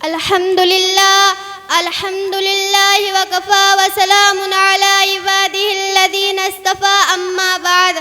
الحمد للہ وکفا وسلام علی عبادہ الذین اصطفیٰ اما بعد۔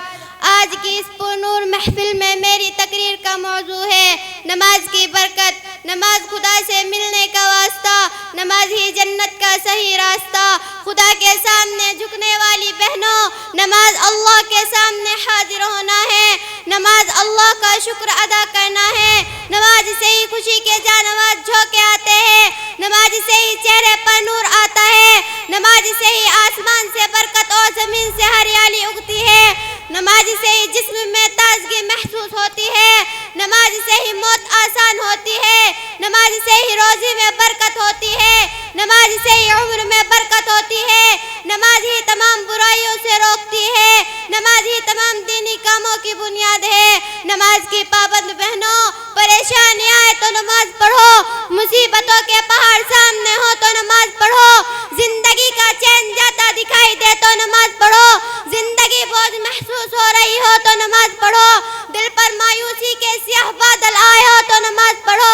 آج کی اس پرنور محفل میں میری تقریر کا موضوع ہے نماز کی برکت۔ نماز خدا سے ملنے کا واسطہ، نماز ہی جنت کا صحیح راستہ۔ خدا کے سامنے جھکنے والی بہنوں، نماز اللہ کے سامنے حاضر ہونا ہے، نماز اللہ کا شکر ادا کرنا ہے۔ نماز سے ہی خوشی کے جانواز جھونکے آتے ہیں، نماز سے ہی چہرے پر نور آتا ہے، نماز سے ہی آسمان سے برکت اور زمین سے ہریالی اگتی ہے، نماز سے ہی جسم میں تازگی محسوس ہوتی ہے، نماز سے ہی موت آسان ہوتی ہے، نماز سے ہی روزی میں برکت ہوتی ہے، نماز سے ہی عمر میں برکت ہوتی ہے، نماز ہی تمام برائیوں سے روکتی ہے، نماز ہی تمام دینی کاموں کی بنیاد ہے۔ نماز کی پابند بہنوں، پریشانی آئے تو نماز پڑھو، مصیبتوں کے پہاڑ سامنے ہو تو نماز پڑھو، زندگی کا چین جاتا دکھائی دے تو نماز پڑھو، زندگی بوجھ محسوس ہو رہی ہو تو نماز پڑھو، دل پر مایوسی کے سیاہ بادل آئے ہو تو نماز پڑھو،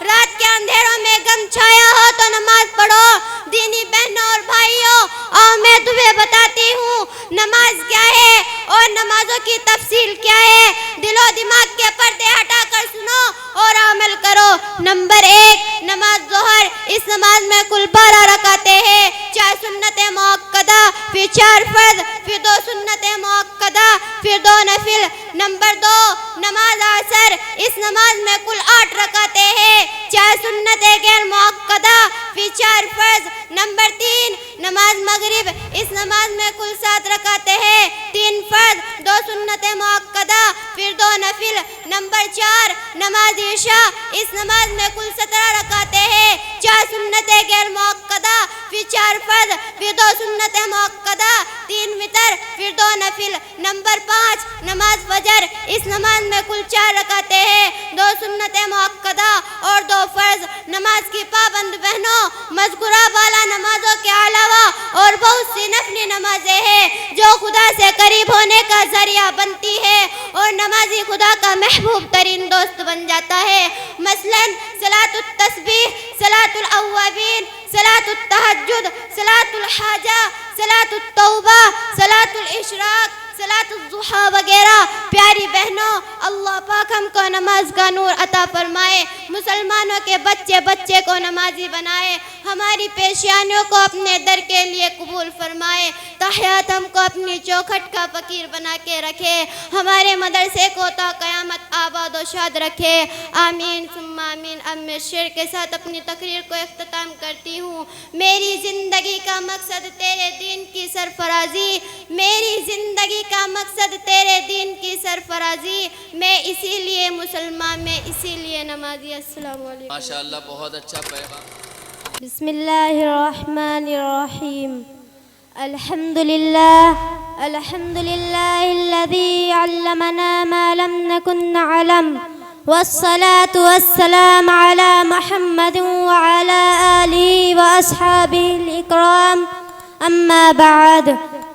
رات کے اندھیروں میں غم چھایا ہو تو نماز پڑھو۔ دینی بہنوں اور بھائیوں، آؤ میں تمہیں بتاتی ہوں نماز کیا ہے اور نمازوں کی تفصیل کیا ہے۔ دل و دماغ کے پردے ہٹا کر سنو اور عمل کرو۔ نمبر 1، نماز ظہر۔ اس نماز میں کل 12 رکعتیں ہیں، 4 سنت مؤکدہ، پھر 4 فرض، پھر 2 سنت مؤکدہ، پھر 2 نفل۔ نمبر 2، نماز عصر۔ اس نماز میں کل 8 رکعتیں ہیں، 4 سنت غیر مؤکدہ، پھر 4 فرض۔ نمبر 3، نماز مغرب۔ اس نماز میں کل 7 رکعتیں ہیں، 3 فرض، 2 سنت مؤکدہ، پھر 2 نفل۔ نمبر 4، نماز عشاء۔ اس نماز میں کل 17 رکعتیں ہیں، 4 سنت غیر مؤکدہ، پھر 4 فرض، پھر 2 سنت مؤکدہ، 3 وتر، پھر 2 نفل۔ نمبر 5، نماز فجر۔ اس نماز میں کل 4 رکعتیں ہیں، 2 سنت مؤکدہ اور 2 فرض۔ نماز کی پابند بہنوں، مذکورہ بالا نمازوں کے علاوہ اور بہت سی نفلی نمازیں ہیں جو خدا سے قریب ہونے کا ذریعہ بنتی ہے اور نمازی خدا کا محبوب ترین دوست بن جاتا ہے۔ مثلاً صلاۃ التسبیح، صلاۃ الاوابین، صلاۃ التہجد، صلاۃ الحاجہ، صلاۃ التوبہ، صلاۃ الاشراق، صلاۃ الضحیٰ وغیرہ۔ پیاری بہنوں، اللہ پاک ہم کو نماز کا نور عطا فرمائے، مسلمانوں کے بچے بچے کو نمازی بنائے، ہماری پیشیانیوں کو اپنے در کے لیے قبول فرمائے، تحیات ہم کو اپنی چوکھٹ کا فقیر بنا کے رکھے، ہمارے مدرسے کو تا قیامت آباد و شاد رکھے، آمین ثم آمین۔ اب میں شعر کے ساتھ اپنی تقریر کو اختتام کرتی ہوں۔ میری زندگی کا مقصد تیرے دین کی سرفرازی، میری زندگی کا مقصد تیرے دین کی سرفرازی، میں اسی لیے مسلمان، میں اسی لیے نمازی۔ السلام علیکم۔ ماشاءاللہ، بہت اچھا پیغام۔ بسم اللہ الرحمن الرحیم۔ الحمدللہ الذی علمنا ما لم نکن نعلم، والصلاة والسلام علی محمد وعلی آلہ واصحابہ الاکرام، اما بعد۔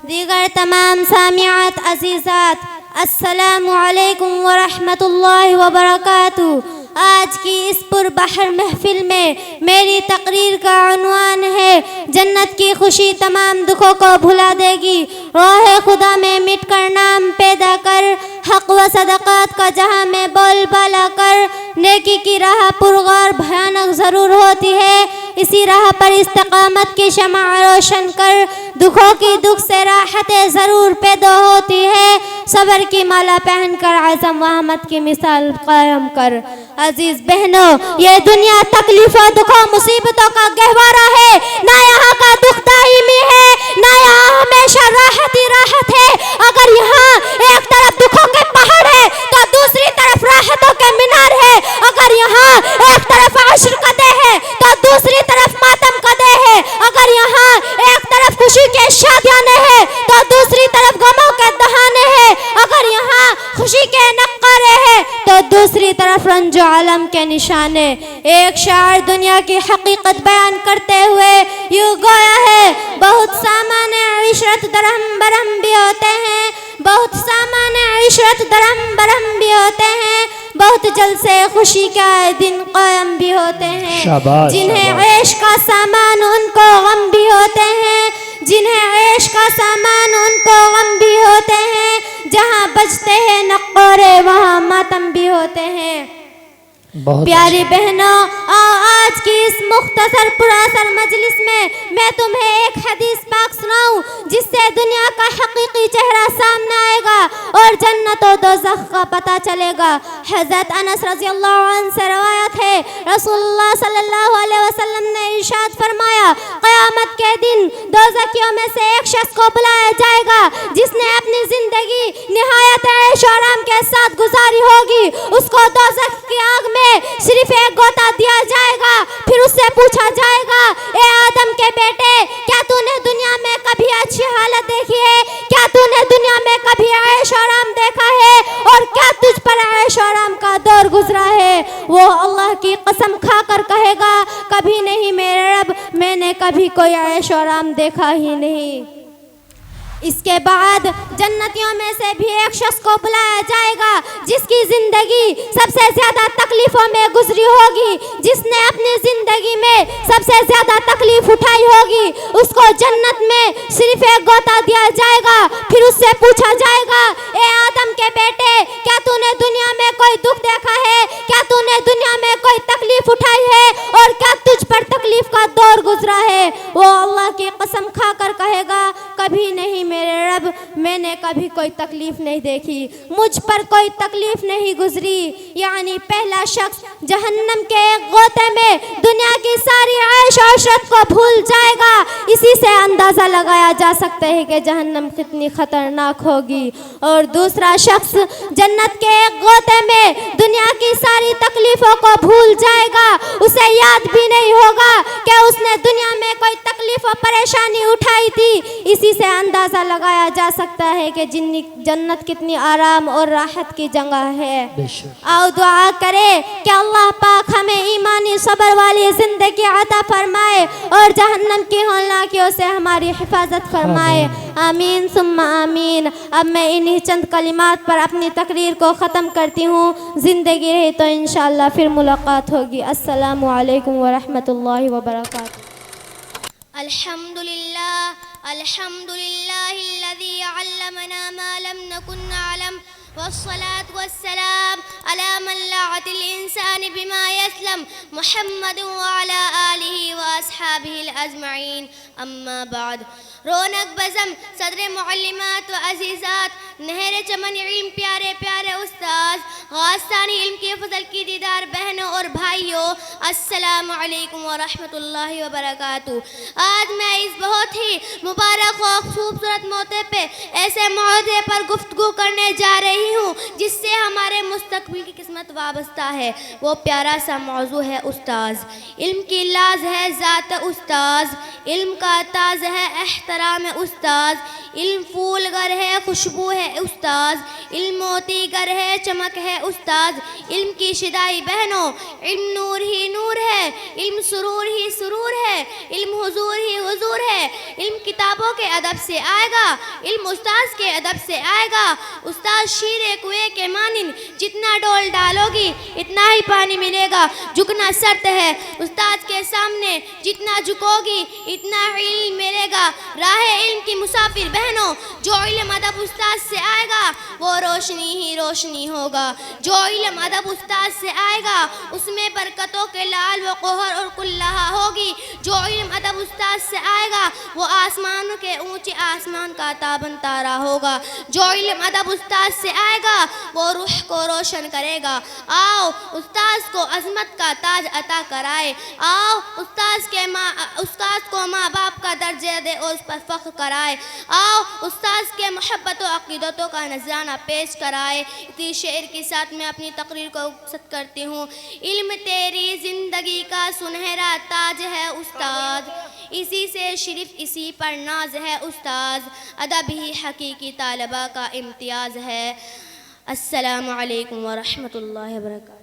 دیگر تمام سامعات عزیزات، السلام علیکم ورحمۃ اللہ وبرکاتہ۔ آج کی اس پربحر محفل میں میری تقریر کا عنوان ہے جنت کی خوشی تمام دکھوں کو بھلا دے گی، روح خدا میں مٹ کر نام پیدا کر، حق و صدقات کا جہاں میں بول بالا کر، نیکی کی راہ پرغار بھیانک ضرور ہوتی ہے، اسی راہ پر استقامت کی شمع روشن کر، دکھوں کی دکھ سے راحتیں ضرور پیدا ہوتی ہے، صبر کی مالا پہن کر عزم و ہمت کی مثال قائم کر۔ عزیز بہنوں، یہ دنیا تکلیفوں دکھوں مصیبتوں کا گہوارہ ہے، نہ یہاں کا دکھ دائمی ہے، نہ یہاں ہمیشہ راحت ہی راحت ہے۔ اگر یہاں ایک طرف دکھوں کے پہاڑ ہے تو دوسری طرف راحتوں کے مینار ہے، اگر یہاں ایک طرف عشر قدے ہے تو دوسری طرف ماتم قدے ہے، اگر یہاں ایک طرف خوشی کے شادیانے ہیں تو دوسری طرف غموں کے دہانے ہیں، اگر یہاں خوشی کے نقارے ہیں تو دوسری طرف رنج و علم کے نشانے۔ ایک شاعر دنیا کی حقیقت بیان کرتے ہوئے یوں گویا ہے، بہت سامان عشرت درہم برہم بھی ہوتے ہیں، بہت سامان عشرت درہم برہم بھی ہوتے ہیں، بہت جلد سے خوشی کا دن قائم بھی ہو ہوتے ہیں، شاباش، جنہیں شاباش۔ عیش کا سامان ان کو غم بھی ہوتے ہیں، جنہیں عیش کا سامان ان کو غم بھی ہوتے ہیں، جہاں بجتے ہیں نقورے وہاں ماتم بھی ہوتے ہیں۔ بہت پیاری بہنوں، آج کی اس مختصر پراثر مجلس میں تمہیں ایک حدیث پاک سناؤں جس سے دنیا کا حقیقی چہرہ سامنے آئے گا اور جنت و دوزخ کا پتہ چلے گا۔ حضرت انس رضی اللہ عنہ سے روایت ہے، رسول اللہ صلی اللہ علیہ وسلم نے ارشاد فرمایا، قیامت کے دن دوزخیوں میں سے ایک شخص کو بلایا جائے گا جس نے اپنی زندگی نہایت عیش و آرام کے ساتھ گزاری ہوگی۔ اس کو دوزخ کی آگ میں صرف ایک گوتا دیا جائے گا، پھر اس سے پوچھا جائے گا، اے آدم کے بیٹے، کیا تو نے دنیا میں کبھی اچھی حالت دیکھی ہے؟ کیا تو نے دنیا میں کبھی عیش آرام دیکھا ہے؟ اور کیا تجھ پر عیش آرام کا دور گزرا ہے؟ وہ اللہ کی قسم کھا کر کہے گا، کبھی نہیں میرے رب، میں نے کبھی کوئی عیش آرام دیکھا ہی نہیں۔ اس کے بعد جنتیوں میں سے بھی ایک شخص کو بلایا جائے گا جس کی زندگی سب سے زیادہ تکلیفوں میں گزری ہوگی، جس نے اپنی زندگی میں سب سے زیادہ تکلیف اٹھائی ہوگی۔ اس کو جنت میں صرف ایک گوتا دیا جائے گا، پھر اس سے پوچھا جائے گا، اے آدم کے بیٹے، کیا تو نے دنیا میں کوئی دکھ دیکھا ہے؟ کیا تو نے دنیا میں کوئی تکلیف اٹھائی ہے؟ اور کیا تجھ پر تکلیف کا دور گزرا ہے؟ وہ اللہ کی قسم کھا کر کہے گا، کبھی نہیں میرے رب، میں نے کبھی کوئی تکلیف نہیں دیکھی، مجھ پر کوئی تکلیف نہیں گزری۔ یعنی پہلا شخص جہنم کے ایک غوطے میں دنیا کی ساری عیش و عشرت کو بھول جائے گا۔ اسی سے اندازہ لگایا جا سکتا ہے کہ جہنم کتنی خطرناک ہوگی۔ اور دوسرا شخص جنت کے ایک غوطے میں دنیا کی ساری تکلیفوں کو بھول جائے گا، اسے یاد بھی نہیں ہوگا کہ اس نے دنیا میں کوئی تکلیف و پریشانی اٹھائی تھی۔ اسی سے اندازہ لگایا جا سکتا ہے کہ جنت کتنی آرام اور راحت کی جگہ ہے۔ آؤ دعا کرے کہ اللہ پاک ہمیں ایمانی صبر والی زندگی عطا فرمائے اور جہنم کی ہولناکیوں سے ہماری حفاظت فرمائے۔ آمین ثم آمین۔ اب میں انہی چند کلمات پر اپنی تقریر کو ختم کرتی ہوں، زندگی رہی تو انشاءاللہ پھر ملاقات ہوگی۔ السلام علیکم ورحمۃ اللہ وبرکاتہ۔ الحمدللہ الحمدللہ الذی علمنا ما لم نکن نعلم والصلاة والسلام على من لعت الإنسان بما يسلم محمد وعلى آلہ وأصحابہ الأجمعین۔ اما بعد، رونق بزم صدر معلمات و عزیزات، نہر چمن علم پیارے پیارے استاذ، غاستانی علم کے فضل کی دیدار بہنوں اور بھائیوں، السلام علیکم ورحمۃ اللہ وبرکاتہ۔ آج میں اس بہت ہی مبارک و خوبصورت موقع پہ ایسے موضوع پر گفتگو کرنے جا رہی ہوں جس سے ہمارے مستقبل کی قسمت وابستہ ہے۔ وہ پیارا سا موضوع ہے استاذ۔ علم کی لاز ہے ذات استاذ، علم کا تاج ہے احترام استاذ، علم پھول گر ہے خوشبو ہے استاذ، علم موتی گر ہے چمک ہے استاذ۔ علم کی شدائی بہنوں، علم نور ہی نور ہے، علم سرور ہی سرور ہے، علم حضور ہی حضور ہے۔ علم کتابوں کے ادب سے آئے گا، علم استاذ کے ادب سے آئے گا۔ استاذ شیر کنویں کے مانند جتنا ڈول ڈالو گی اتنا ہی پانی ملے گا، جھکنا شرط ہے۔ استاذ کے سامنے جتنا جھکو گی اتنا علم ملے گا۔ راہ علم کی مسافر بہنوں، جو علم ادب استاذ سے آئے گا وہ روشنی ہی روشنی ہوگا۔ جو علم ادب استاذ سے آئے گا اس میں برکتوں کے لال و قہر اور کلہا ہوگی۔ جو علم ادب استاذ سے آئے گا وہ آسمان کے اونچے آسمان کا تابن تارا ہوگا۔ جو علم ادب استاذ سے آئے گا وہ روح کو روشن کرے گا۔ آؤ استاذ کو عظمت کا تاج عطا کرائے، آؤ استاذ کو ماں باپ کا درجہ دے اور اس پر فخر کرائے، آؤ استاذ کے محبت و عقیدتوں کا نذرانہ پیش کرائے۔ اسی شعر کے ساتھ میں اپنی تقریر کو ختم کرتی ہوں۔ علم تیری زندگی کا سنہرا تاج ہے استاد، اسی سے شرف اسی پر ناز ہے استاذ، ادب ہی حقیقی طالبہ کا امتیاز ہے۔ السلام علیکم ورحمۃ اللہ وبرکاتہ۔